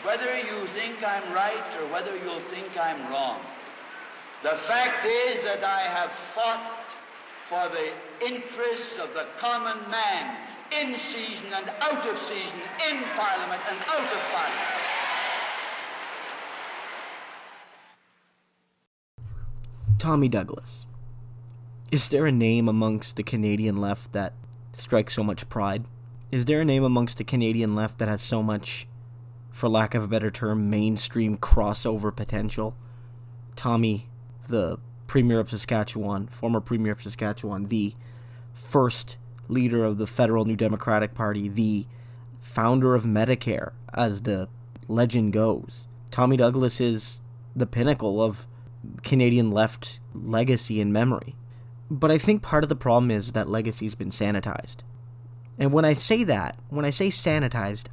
whether you think I'm right or whether you'll think I'm wrong, the fact is that I have fought for the interests of the common man, in season and out of season, in Parliament and out of Parliament. Tommy Douglas. Is there a name amongst the Canadian left that strikes so much pride? Is there a name amongst the Canadian left that has so much, for lack of a better term, mainstream crossover potential? Tommy, the Premier of Saskatchewan, former Premier of Saskatchewan, the first leader of the Federal New Democratic Party, the founder of Medicare, as the legend goes. Tommy Douglas is the pinnacle of Canadian left legacy and memory. But I think part of the problem is that legacy's been sanitized. And when I say sanitized,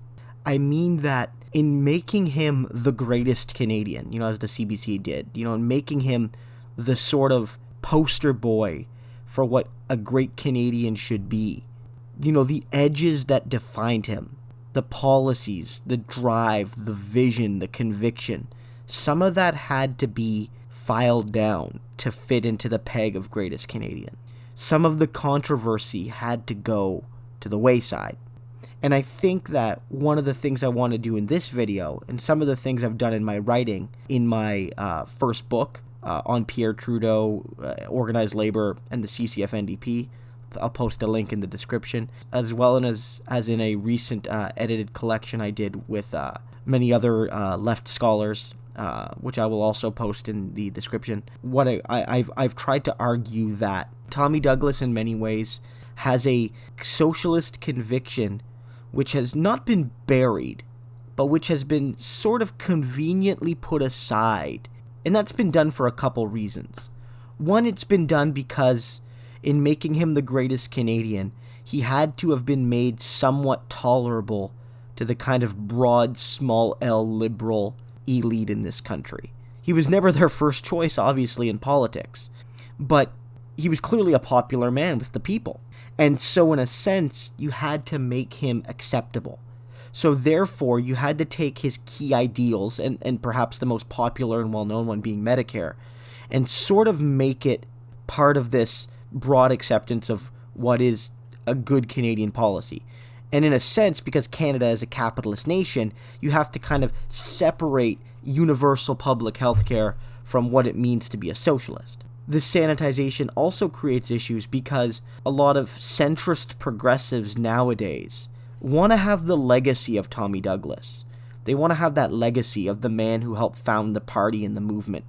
I mean that in making him the greatest Canadian, as the CBC did, in making him the sort of poster boy for what a great Canadian should be, the edges that defined him, the policies, the drive, the vision, the conviction, some of that had to be filed down to fit into the peg of greatest Canadian. Some of the controversy had to go to the wayside. And I think that one of the things I want to do in this video, and some of the things I've done in my writing in my first book on Pierre Trudeau, organized labor, and the CCF-NDP, I'll post a link in the description, as well as in a recent edited collection I did with many other left scholars, which I will also post in the description. What I've tried to argue that Tommy Douglas in many ways has a socialist conviction which has not been buried, but which has been sort of conveniently put aside. And that's been done for a couple reasons. One, it's been done because in making him the greatest Canadian, he had to have been made somewhat tolerable to the kind of broad, small L liberal elite in this country. He was never their first choice, obviously, in politics, but he was clearly a popular man with the people. And so in a sense, you had to make him acceptable. So therefore, you had to take his key ideals, and perhaps the most popular and well-known one being Medicare, and sort of make it part of this broad acceptance of what is a good Canadian policy. And in a sense, because Canada is a capitalist nation, you have to kind of separate universal public health care from what it means to be a socialist. This sanitization also creates issues because a lot of centrist progressives nowadays want to have the legacy of Tommy Douglas. They want to have that legacy of the man who helped found the party and the movement,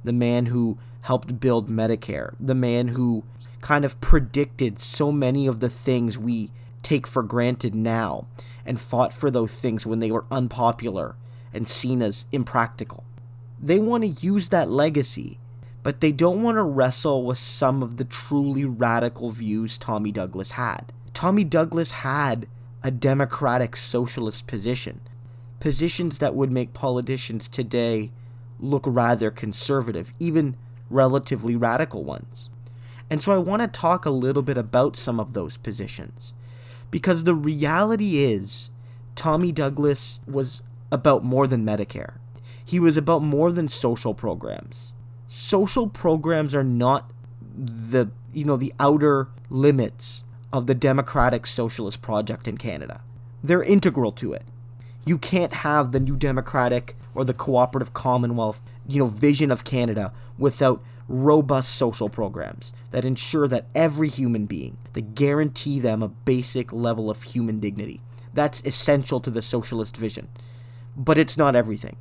the man who helped build Medicare, the man who kind of predicted so many of the things we take for granted now and fought for those things when they were unpopular and seen as impractical. They want to use that legacy, but they don't want to wrestle with some of the truly radical views Tommy Douglas had. Tommy Douglas had a democratic socialist position, positions that would make politicians today look rather conservative, even relatively radical ones. And so I want to talk a little bit about some of those positions, because the reality is Tommy Douglas was about more than Medicare. He was about more than social programs. Social programs are not the outer limits of the democratic socialist project in Canada. They're integral to it. You can't have the New Democratic or the Cooperative Commonwealth, vision of Canada without robust social programs that ensure that every human being, that guarantee them a basic level of human dignity. That's essential to the socialist vision. But it's not everything.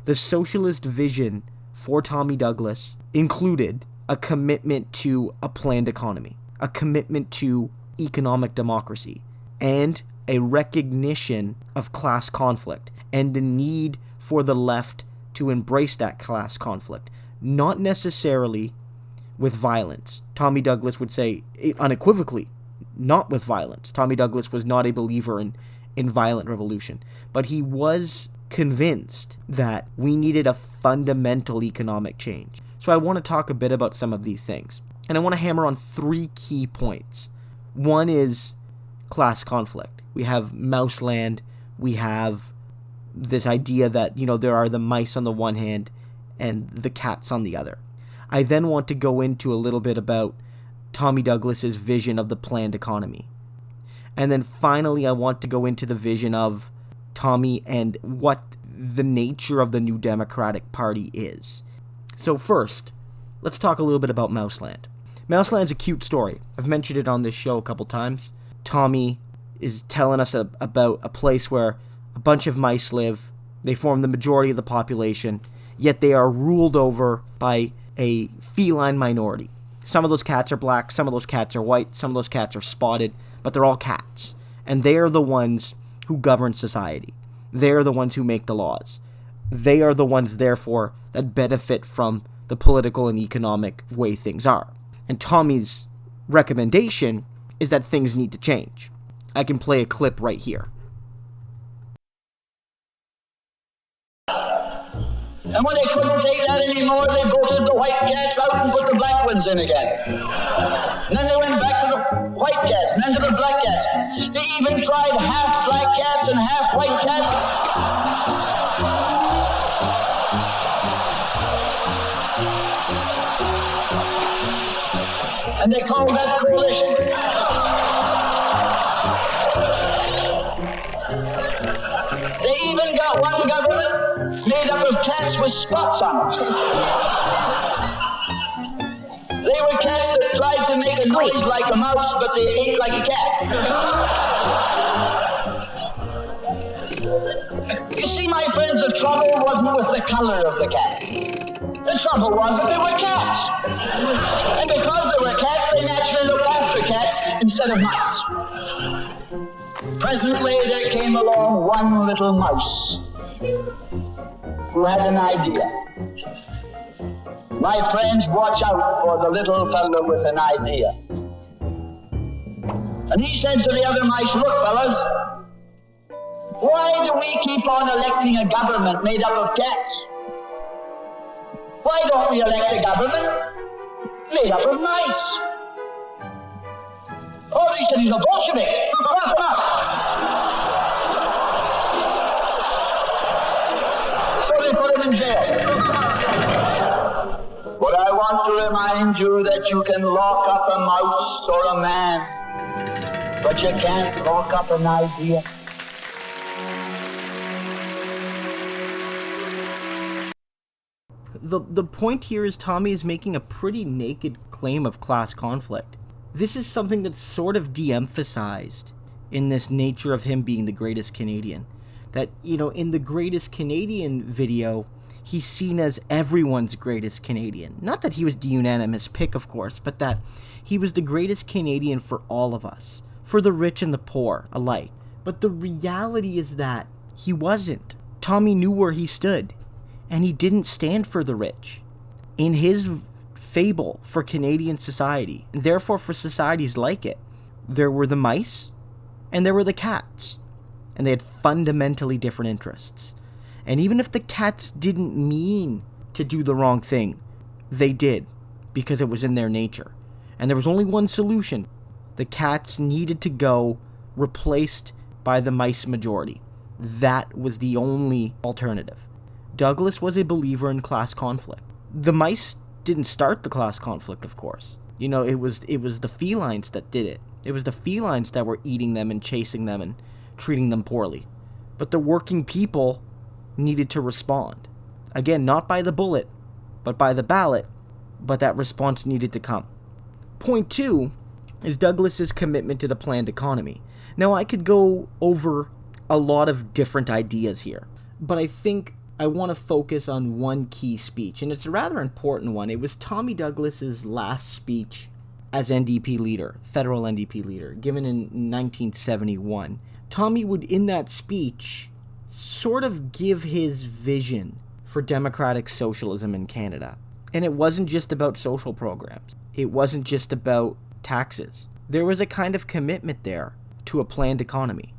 The socialist vision for Tommy Douglas included a commitment to a planned economy, a commitment to economic democracy, and a recognition of class conflict and the need for the left to embrace that class conflict, not necessarily with violence. Tommy Douglas would say unequivocally, not with violence. Tommy Douglas was not a believer in violent revolution, but he was convinced that we needed a fundamental economic change. So I want to talk a bit about some of these things, and I want to hammer on 3 key points. One is class conflict. We have Mouseland, we have this idea that, there are the mice on the one hand and the cats on the other. I then want to go into a little bit about Tommy Douglas's vision of the planned economy. And then finally, I want to go into the vision of Tommy and what the nature of the new Democratic Party is. So first, let's talk a little bit about Mouseland. Mouseland's a cute story. I've mentioned it on this show a couple times. Tommy is telling us about a place where a bunch of mice live. They form the majority of the population, yet they are ruled over by a feline minority. Some of those cats are black, some of those cats are white, some of those cats are spotted, but they're all cats. And they are the ones who govern society. They are the ones who make the laws. They are the ones, therefore, that benefit from the political and economic way things are. And Tommy's recommendation is that things need to change. I can play a clip right here. And when they couldn't take that anymore, they voted the white cats out and put the black ones in again. And then they went back to the white cats, and then to the black cats. They even tried half black cats and half white cats. And they called that coalition. They even got one government made up of cats with spots on them. They were cats that tried to make a noise like a mouse, but they ate like a cat. You see, my friends, the trouble wasn't with the color of the cats. The trouble was that they were cats. And because they were cats, they naturally looked after cats instead of mice. Presently, there came along one little mouse who had an idea. My friends, watch out for the little fellow with an idea. And he said to the other mice, look, fellas, why do we keep on electing a government made up of cats? Why don't we elect a government made up of mice? Oh, he said he's a Bolshevik. So they put him in jail. But I want to remind you that you can lock up a mouse or a man, but you can't lock up an idea. The point here is Tommy is making a pretty naked claim of class conflict. This is something that's sort of de-emphasized in this nature of him being the greatest Canadian. That, in the greatest Canadian video, he's seen as everyone's greatest Canadian. Not that he was the unanimous pick, of course, but that he was the greatest Canadian for all of us, for the rich and the poor alike. But the reality is that he wasn't. Tommy knew where he stood, and he didn't stand for the rich. In his fable for Canadian society, and therefore for societies like it, there were the mice, and there were the cats. And they had fundamentally different interests. And even if the cats didn't mean to do the wrong thing, they did, because it was in their nature. And there was only one solution. The cats needed to go, replaced by the mice majority. That was the only alternative. Douglas was a believer in class conflict. The mice didn't start the class conflict, of course. It was the felines that did it. It was the felines that were eating them and chasing them and treating them poorly. But the working people needed to respond. Again, not by the bullet, but by the ballot, but that response needed to come. Point 2 is Douglas's commitment to the planned economy. Now, I could go over a lot of different ideas here, but I think I want to focus on one key speech, and it's a rather important one. It was Tommy Douglas's last speech as NDP leader, federal NDP leader, given in 1971. Tommy would, in that speech, sort of give his vision for democratic socialism in Canada. And it wasn't just about social programs. It wasn't just about taxes. There was a kind of commitment there to a planned economy.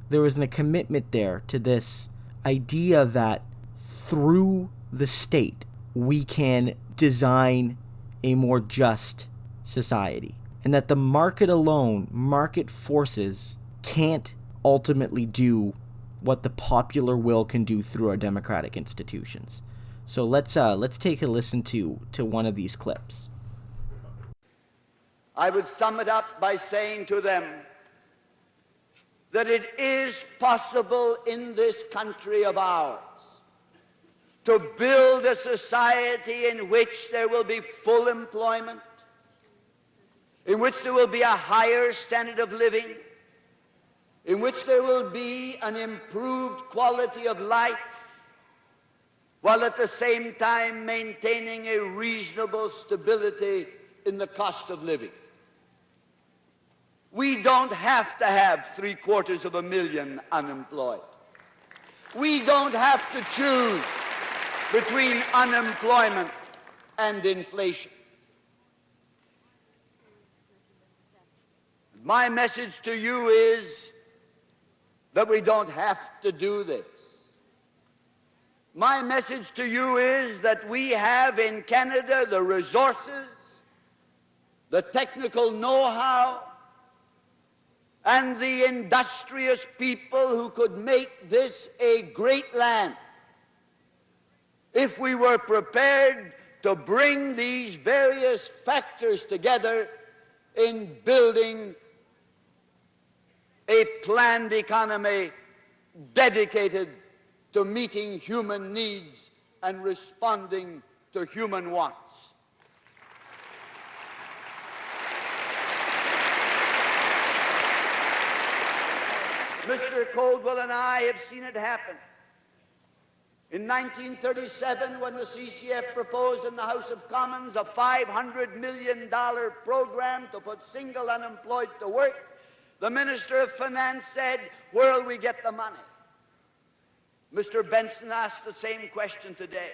There was a commitment there to this idea that through the state, we can design a more just society. And that the market alone, market forces, can't ultimately do what the popular will can do through our democratic institutions. So let's take a listen to one of these clips. I would sum it up by saying to them that it is possible in this country of ours to build a society in which there will be full employment, in which there will be a higher standard of living, in which there will be an improved quality of life, while at the same time maintaining a reasonable stability in the cost of living. We don't have to have 750,000 unemployed. We don't have to choose between unemployment and inflation. My message to you is that we don't have to do this. My message to you is that we have in Canada the resources, the technical know-how, and the industrious people who could make this a great land if we were prepared to bring these various factors together in building a planned economy dedicated to meeting human needs and responding to human wants. Mr. Coldwell and I have seen it happen. In 1937, when the CCF proposed in the House of Commons a $500 million program to put single unemployed to work, the Minister of Finance said, "Where will we get the money?" Mr. Benson asked the same question today.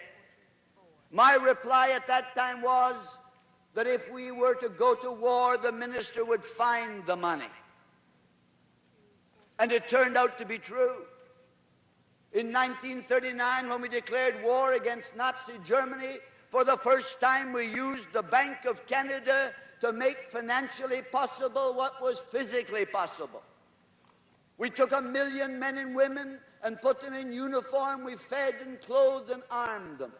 My reply at that time was that if we were to go to war, the minister would find the money. And it turned out to be true. In 1939, when we declared war against Nazi Germany, for the first time we used the Bank of Canada to make financially possible what was physically possible. We took 1 million men and women and put them in uniform. We fed and clothed and armed them.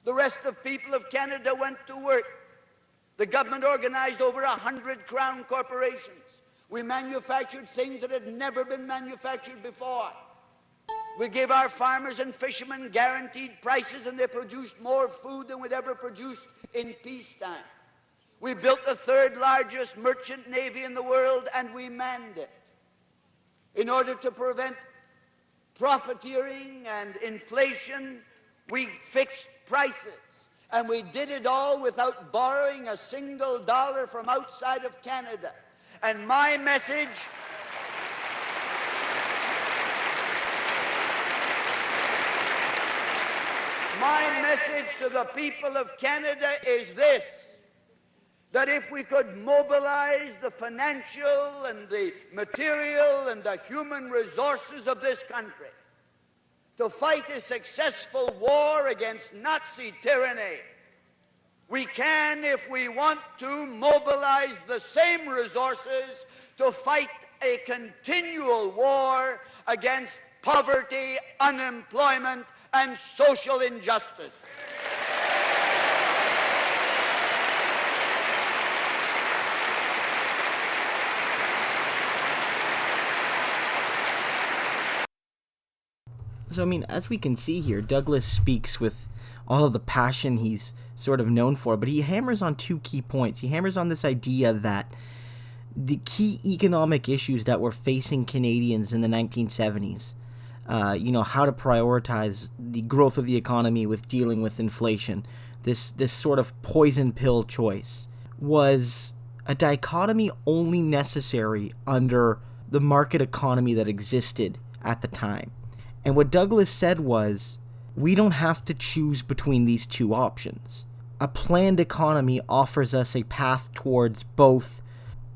The rest of people of Canada went to work. The government organized over 100 crown corporations. We manufactured things that had never been manufactured before. We gave our farmers and fishermen guaranteed prices, and they produced more food than we'd ever produced in peacetime. We built the third largest merchant navy in the world, and we manned it. In order to prevent profiteering and inflation, we fixed prices. And we did it all without borrowing a single dollar from outside of Canada. And my message to the people of Canada is this: that if we could mobilize the financial and the material and the human resources of this country to fight a successful war against Nazi tyranny, we can, if we want to, mobilize the same resources to fight a continual war against poverty, unemployment, and social injustice. So, I mean, as we can see here, Douglas speaks with all of the passion he's sort of known for, but he hammers on two key points. He hammers on this idea that the key economic issues that were facing Canadians in the 1970s, how to prioritize the growth of the economy with dealing with inflation, this sort of poison pill choice, was a dichotomy only necessary under the market economy that existed at the time. And what Douglas said was, we don't have to choose between these two options. A planned economy offers us a path towards both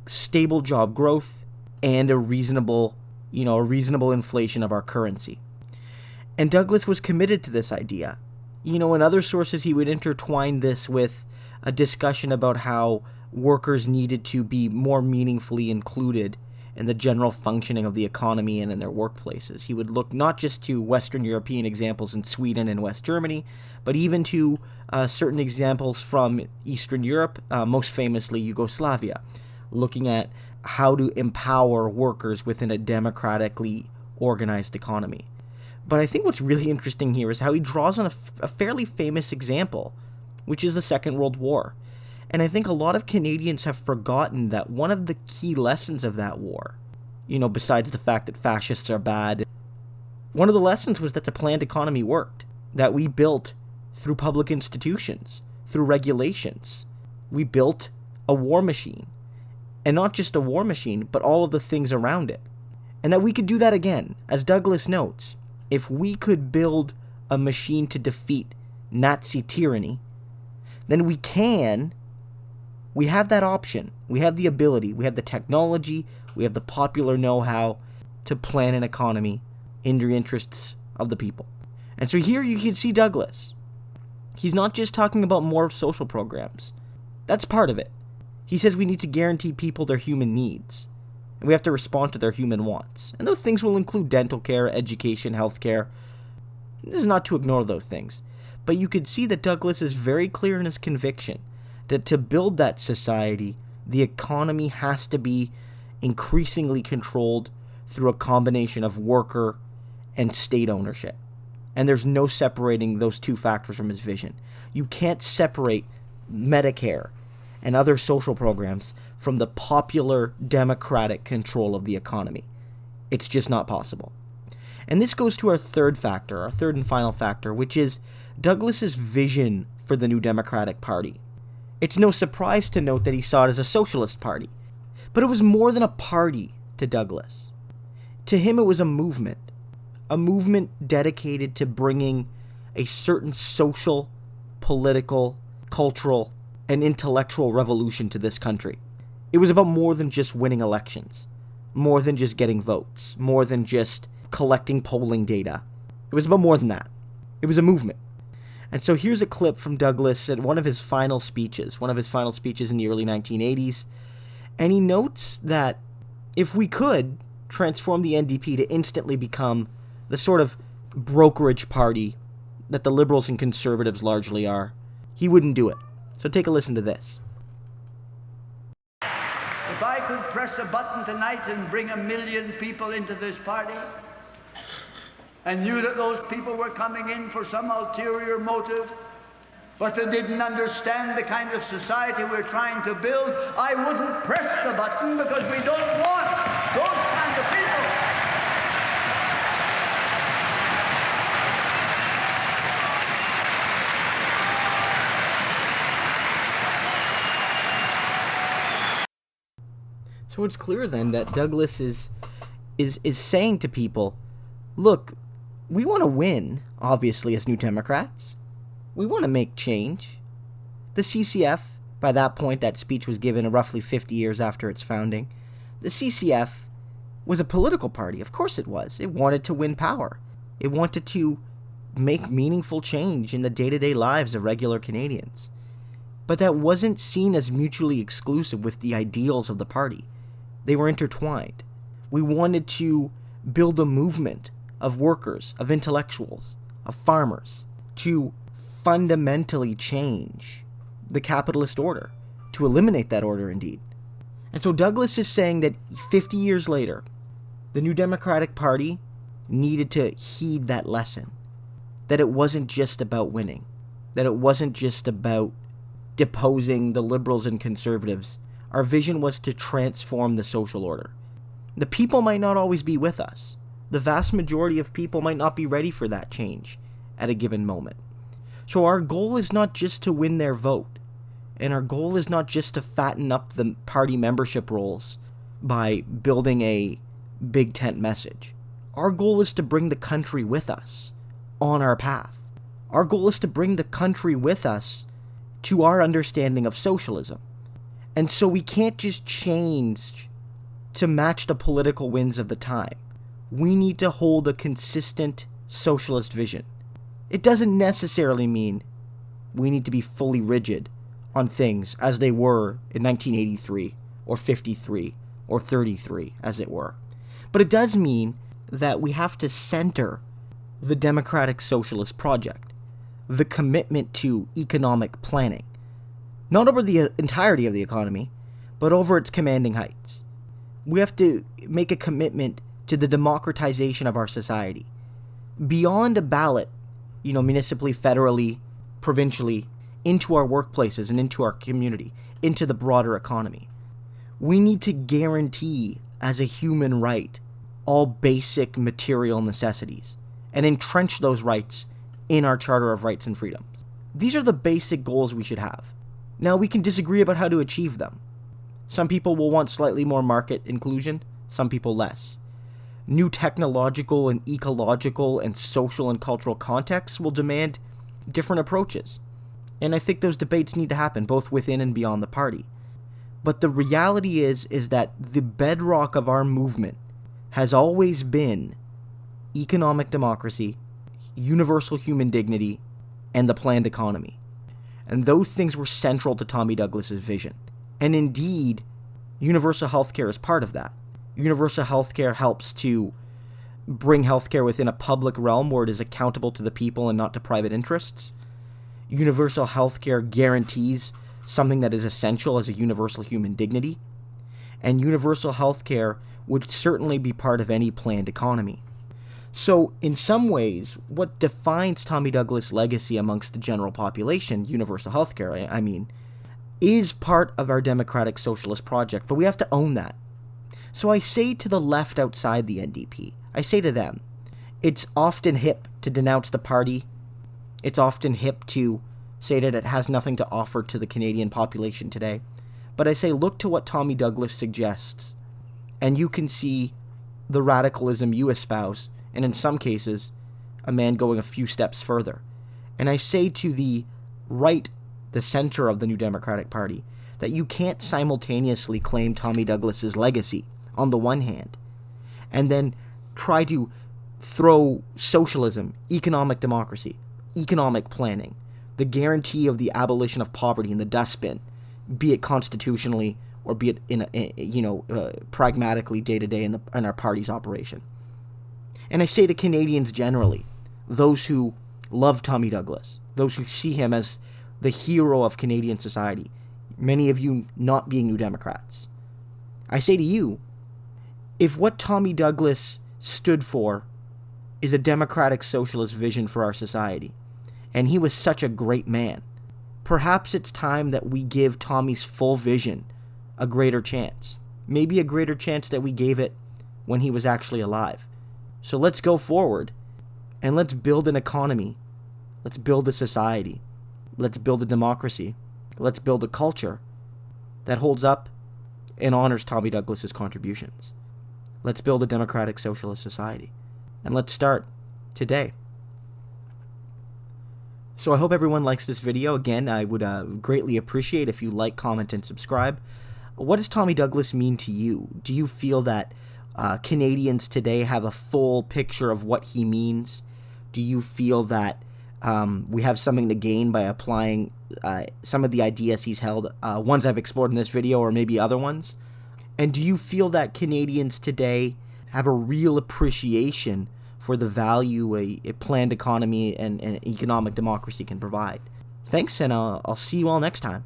stable job growth and a reasonable inflation of our currency. And Douglas was committed to this idea. In other sources, he would intertwine this with a discussion about how workers needed to be more meaningfully included in the general functioning of the economy and in their workplaces. He would look not just to Western European examples in Sweden and West Germany, but even to certain examples from Eastern Europe, most famously Yugoslavia, looking at how to empower workers within a democratically organized economy. But I think what's really interesting here is how he draws on a fairly famous example, which is the Second World War. And I think a lot of Canadians have forgotten that one of the key lessons of that war, besides the fact that fascists are bad, one of the lessons was that the planned economy worked, that we built through public institutions, through regulations. We built a war machine, and not just a war machine, but all of the things around it. And that we could do that again. As Douglas notes, if we could build a machine to defeat Nazi tyranny, then we have that option. We have the ability, we have the technology, we have the popular know-how to plan an economy in the interests of the people. And so here you can see Douglas. He's not just talking about more social programs. That's part of it. He says we need to guarantee people their human needs, and we have to respond to their human wants. And those things will include dental care, education, healthcare. This is not to ignore those things. But you could see that Douglas is very clear in his conviction that to build that society, the economy has to be increasingly controlled through a combination of worker and state ownership. And there's no separating those two factors from his vision. You can't separate Medicare and other social programs from the popular democratic control of the economy. It's just not possible. And this goes to our third and final factor, which is Douglas's vision for the New Democratic Party. It's no surprise to note that he saw it as a socialist party. But it was more than a party to Douglas. To him, it was a movement dedicated to bringing a certain social, political, cultural, and intellectual revolution to this country. It was about more than just winning elections, more than just getting votes, more than just collecting polling data. It was about more than that. It was a movement. And so here's a clip from Douglas at one of his final speeches in the early 1980s. And he notes that if we could transform the NDP to instantly become the sort of brokerage party that the liberals and conservatives largely are, he wouldn't do it. So take a listen to this. If I could press a button tonight and bring 1 million people into this party, and knew that those people were coming in for some ulterior motive, but they didn't understand the kind of society we're trying to build, I wouldn't press the button because we don't want those kinds of people. So it's clear then that Douglas is saying to people, look, we want to win, obviously, as New Democrats. We want to make change. The CCF, by that point, that speech was given roughly 50 years after its founding. The CCF was a political party. Of course it was. It wanted to win power. It wanted to make meaningful change in the day-to-day lives of regular Canadians. But that wasn't seen as mutually exclusive with the ideals of the party. They were intertwined. We wanted to build a movement of workers, of intellectuals, of farmers, to fundamentally change the capitalist order, to eliminate that order indeed. And so Douglas is saying that 50 years later, the New Democratic Party needed to heed that lesson, that it wasn't just about winning, that it wasn't just about deposing the liberals and conservatives. Our vision was to transform the social order. The people might not always be with us. The vast majority of people might not be ready for that change at a given moment. So our goal is not just to win their vote, and our goal is not just to fatten up the party membership rolls by building a big tent message. Our goal is to bring the country with us on our path. Our goal is to bring the country with us to our understanding of socialism. And so we can't just change to match the political winds of the time. We need to hold a consistent socialist vision. It doesn't necessarily mean we need to be fully rigid on things as they were in 1983 or 53 or 33, as it were. But it does mean that we have to center the democratic socialist project, the commitment to economic planning, not over the entirety of the economy, but over its commanding heights. We have to make a commitment to the democratization of our society, beyond a ballot, municipally, federally, provincially, into our workplaces and into our community, into the broader economy. We need to guarantee, as a human right, all basic material necessities, and entrench those rights in our Charter of Rights and Freedoms. These are the basic goals we should have. Now, we can disagree about how to achieve them. Some people will want slightly more market inclusion, some people less. New technological and ecological and social and cultural contexts will demand different approaches. And I think those debates need to happen, both within and beyond the party. But the reality is that the bedrock of our movement has always been economic democracy, universal human dignity, and the planned economy. And those things were central to Tommy Douglas's vision. And indeed, universal healthcare is part of that. Universal healthcare helps to bring healthcare within a public realm where it is accountable to the people and not to private interests. Universal healthcare guarantees something that is essential as a universal human dignity. And universal healthcare would certainly be part of any planned economy. So, in some ways, what defines Tommy Douglas' legacy amongst the general population, universal healthcare, I mean, is part of our democratic socialist project, but we have to own that. So I say to the left outside the NDP, I say to them, it's often hip to denounce the party. It's often hip to say that it has nothing to offer to the Canadian population today. But I say, look to what Tommy Douglas suggests, and you can see the radicalism you espouse, and in some cases, a man going a few steps further. And I say to the right, the center of the New Democratic Party, that you can't simultaneously claim Tommy Douglas's legacy on the one hand, and then try to throw socialism, economic democracy, economic planning, the guarantee of the abolition of poverty in the dustbin, be it constitutionally or be it pragmatically day to day in our party's operation. And I say to Canadians generally, those who love Tommy Douglas, those who see him as the hero of Canadian society, many of you not being New Democrats, I say to you, if what Tommy Douglas stood for is a democratic socialist vision for our society, and he was such a great man, perhaps it's time that we give Tommy's full vision a greater chance. Maybe a greater chance that we gave it when he was actually alive. So let's go forward, and let's build an economy. Let's build a society. Let's build a democracy. Let's build a culture that holds up and honors Tommy Douglas's contributions. Let's build a democratic socialist society. And let's start today. So I hope everyone likes this video. Again, I would greatly appreciate if you like, comment, and subscribe. What does Tommy Douglas mean to you? Do you feel that Canadians today have a full picture of what he means? Do you feel that we have something to gain by applying some of the ideas he's held, ones I've explored in this video or maybe other ones? And do you feel that Canadians today have a real appreciation for the value a planned economy and economic democracy can provide? Thanks, and I'll see you all next time.